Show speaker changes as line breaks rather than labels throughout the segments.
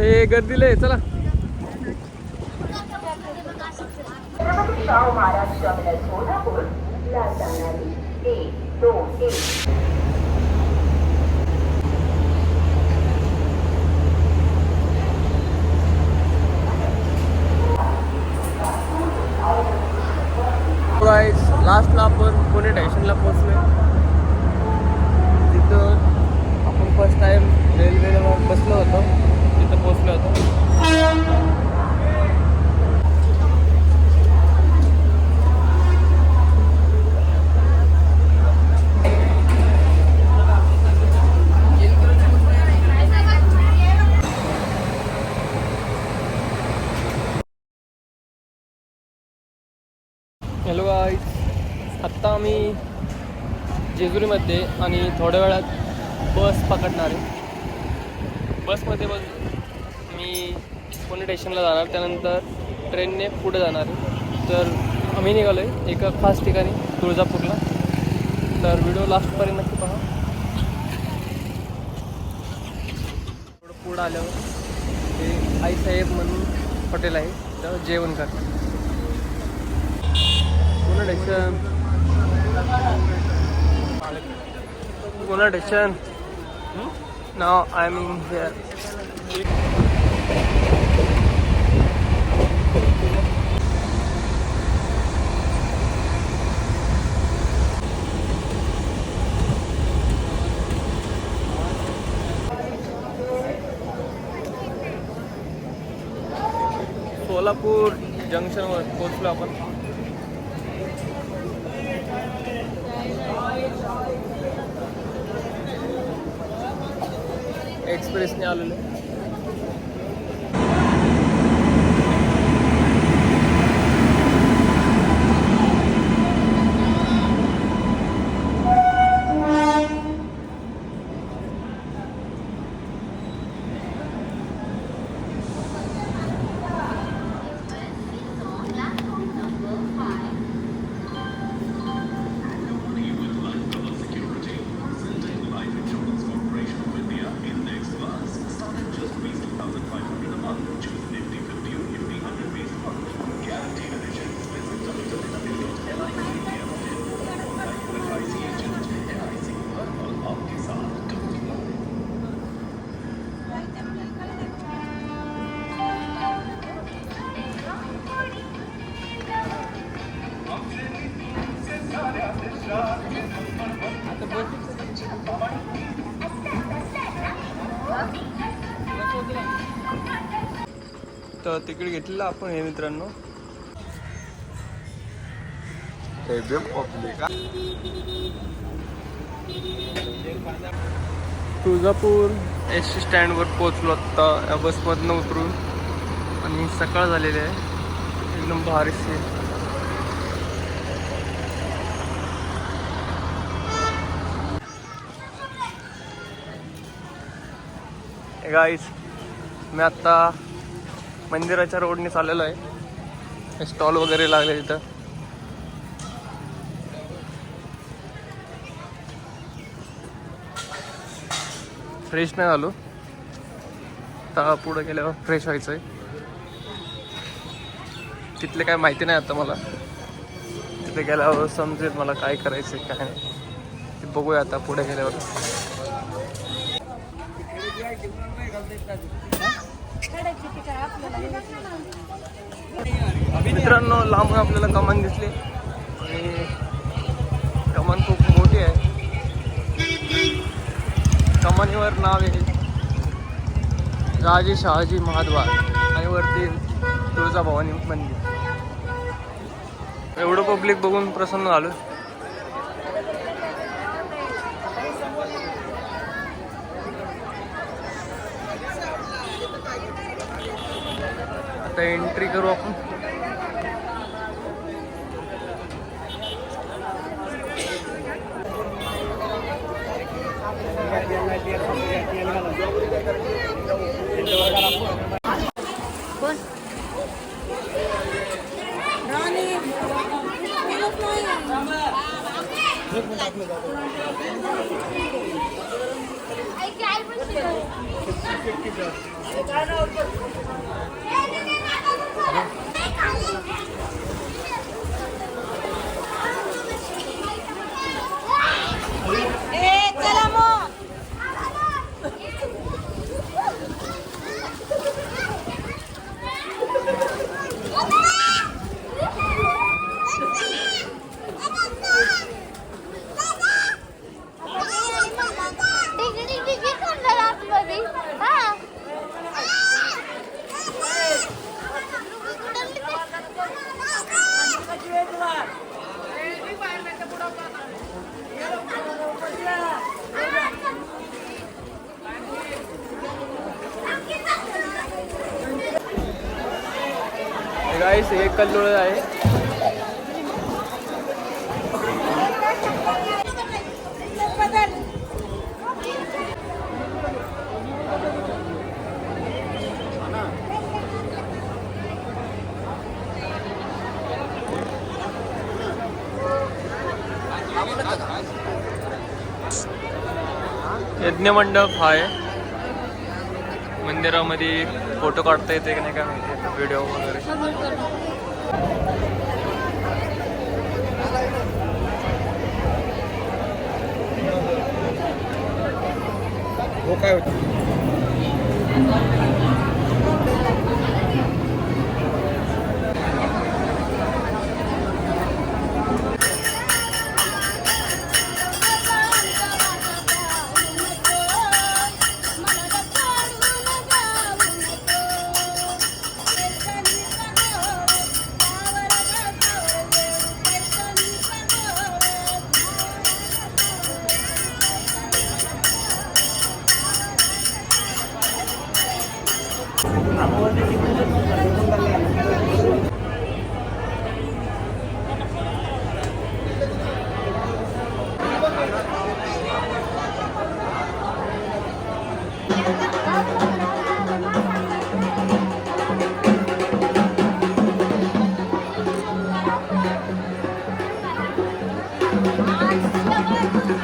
हे गर्दीला आहे, चला.
शाहू महाराज टर्मिनल सोलापूर ला जाणारी 1, 2, 1.
लास्टला आपण पुणे स्टेशनला पोहोचलोय. तिथं आपण फर्स्ट टाइम रेल्वेला बसलो होतो, तिथं पोहोचलो होतो. हॅलो गाईज, आत्ता आम्ही जेजुरीमध्ये आणि थोड्या वेळात बस पकडणार आहे. बसमध्ये मी पुणे स्टेशनला जाणार, त्यानंतर ट्रेनने पुढे जाणार आहे. तर आम्ही निघालो आहे एका खास ठिकाणी तुळजापूरला. तर व्हिडिओ लास्टपर्यंत नक्की पहा. थोडं पुढं आल्यावर ते आईसाहेब म्हणून हॉटेल आहे, तर जेवण करतात. Pune station. Now I'm in here. Solapur जंक्शनवर पोहोचलो आपण. एक्सप्रेसने आलेलो. तर तिकीट घेतलेलं आपण हे मित्रांनो. तुळजापूर एस टी स्टँडवर पोहोचलो आत्ता या बसमधनं उतरून. आणि सकाळ झालेली आहे, एकदम भारी सीन. गाईस, मी आत्ता मंदिराच्या रोडने चाललेलो आहे. स्टॉल वगैरे लागले तिथं. फ्रेश नाही झालो, आता पुढं गेल्यावर फ्रेश व्हायचं आहे. तिथले काय माहिती नाही आता मला, तिथे गेल्यावर समजेल मला काय करायचं आहे काय नाही. ते बघूया आता पुढे गेल्यावर. मित्रांनो, लांबून आपल्याला कमान दिसली आणि कमान खूप मोठी आहे. कमानीवर नाव आहे राजे शहाजी महाद्वार आणि वरती तुळजाभवानी मंदिर. एवढं पब्लिक बघून प्रसन्न झालो. आता एंट्री करू आपण.
चला मग
गाईस हे कल्लोळ आहे. यज्ञ मंडप आहे. मंदिरामध्ये फोटो काढता येते की नाही काय माहिती, व्हिडिओ वगैरे.
हो काय होतं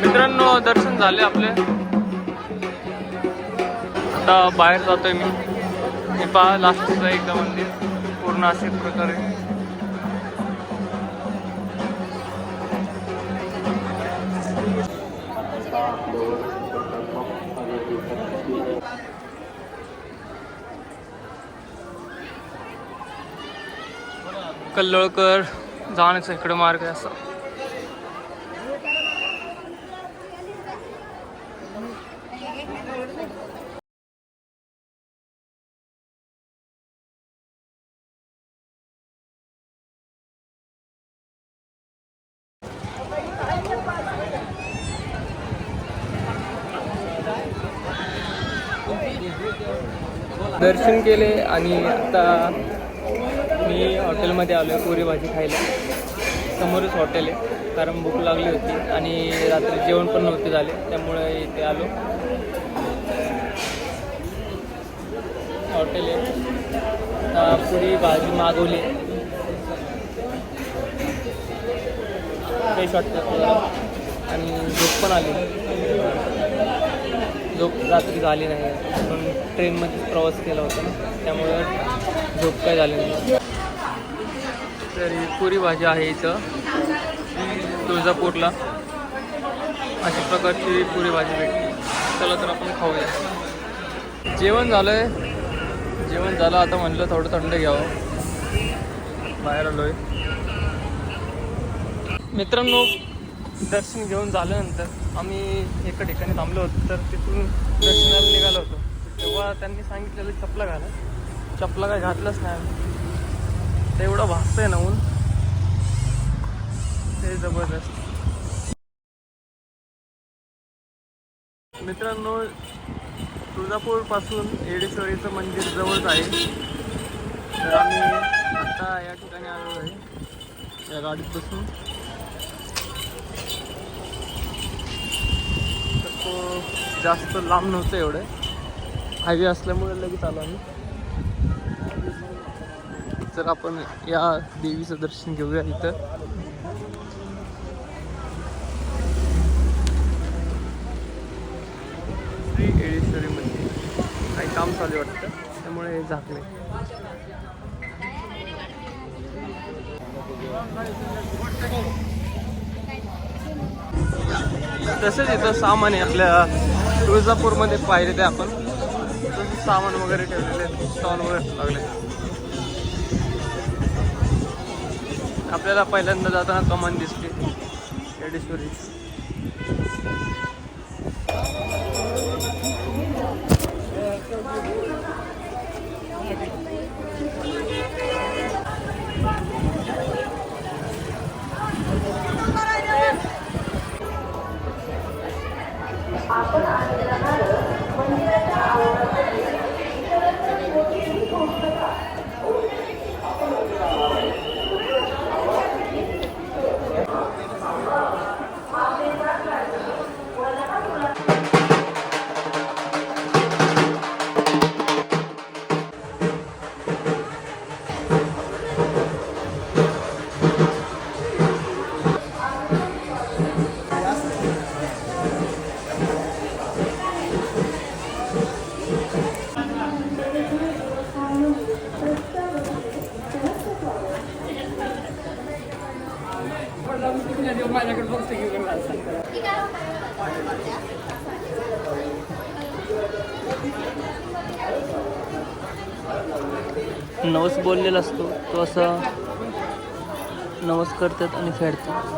मित्रांनो दर्शन झाले आपले. आता बाहेर जातोय मी. हे पहा लास्टचं एकदा मंदिर पूर्ण अशा प्रकारे. कल्लोळकर जाण्याचा इकडे मार्ग आहे असा. दर्शन केले आणि आता मी हॉटेलमध्ये आलो आहे पुरी भाजी खायला. समोरच हॉटेल आहे, कारण भूक लागली होती आणि रात्री जेवण पण नव्हते झाले, त्यामुळे इथे आलो. हॉटेल आहे. पुरी भाजी मागवली. फ्रेश वाटतं थोडं आणि झोप पण आली. झोप रात्री झाली नाही, पण ट्रेनमध्ये प्रवास केला होता ना, त्यामुळं झोप काय झाली नाही. तर ही पुरी भाजी आहे इथं तुळजापूरला. अशा प्रकारची पुरी भाजी भेटते. चला तर आपण खाऊया. जेवण झालं आहे. जेवण झालं, आता म्हटलं थोडं थंड घ्यावं. बाहेर आलो आहे. मित्रांनो दर्शन घेऊन झाल्यानंतर आम्ही एका ठिकाणी थांबलो होतो. तर तिथून दर्शनाला निघालो होतो. तेव्हा त्यांनी सांगितलेलं चपला घाला. चपला काय घातलंच नाही. तेवढं भासतंय ना ऊन, ते जबरदस्त. मित्रांनो तुळजापूरपासून येडेश्वरीचं मंदिर जवळच आहे. तर आम्ही आता या ठिकाणी आलो आहे, या गाडीत बसून. जास्त लांब नव्हतं एवढं, हायवे असल्यामुळे लगेच आलो आम्ही. तर आपण या देवीचं दर्शन घेऊया इथं. झाली वाटतं, त्यामुळे झाकले. तसंच इथं सामान आहे आपल्या तुळजापूरमध्ये पाहिजे ते आपण तसं सामान वगैरे ठेवलेले, स्टॉल वगैरे लागले. आपल्याला पहिल्यांदा जाताना कमान दिसली येडेश्वरी.
आपण आज जाणारं मंदिराच्या आवारामध्ये इतरांच्या गोष्टी घेऊन नका.
नवस बोललेला असतो तो असा नवस करतात आणि फेडतात.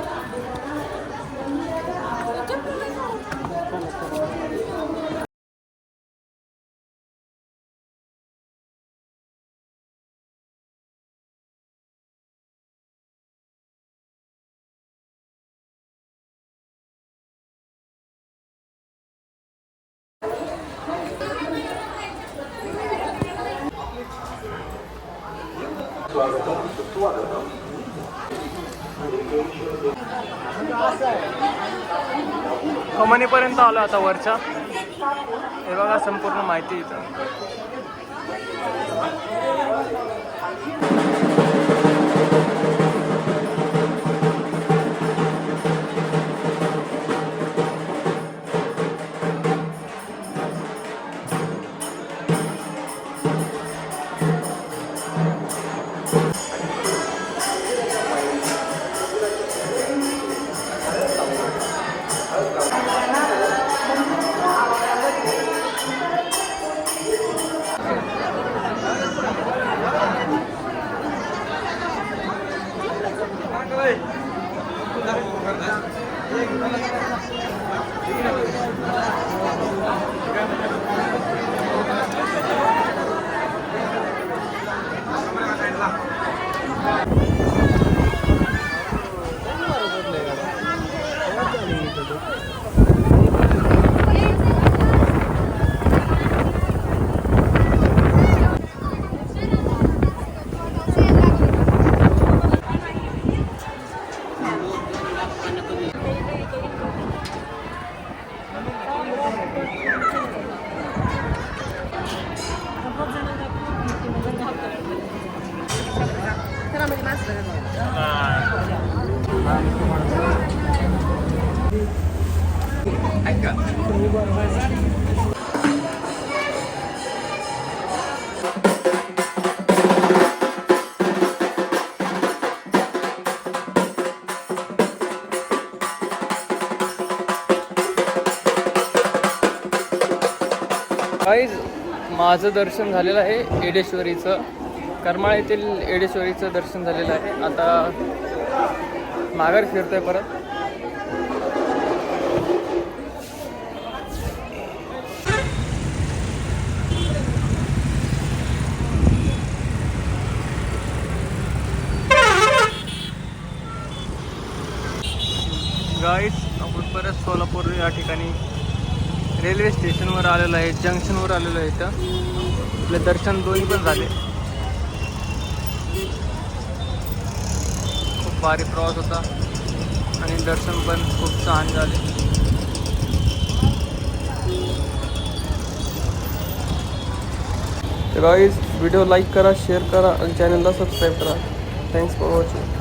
कमानीपर्यंत आलो आता वरच्या. हे बघा संपूर्ण माहिती इथं. गाईज, माझं दर्शन झालेलं आहे येडेश्वरीचं. करमाळा येथील येडेश्वरीचं दर्शन झालेलं आहे. आता माघार फिरतोय परत. गाईज, आपण परत सोलापूर या ठिकाणी रेल्वे स्टेशनवर आलेलं आहे, जंक्शनवर आलेलो आहे. इथं आपले दर्शन दोन्ही पण झाले. खूप भारी प्रवास होता आणि दर्शन पण खूप छान झाले. गाईज, व्हिडिओ लाईक करा, शेअर करा आणि चॅनलला सबस्क्राईब करा. Thanks for watching.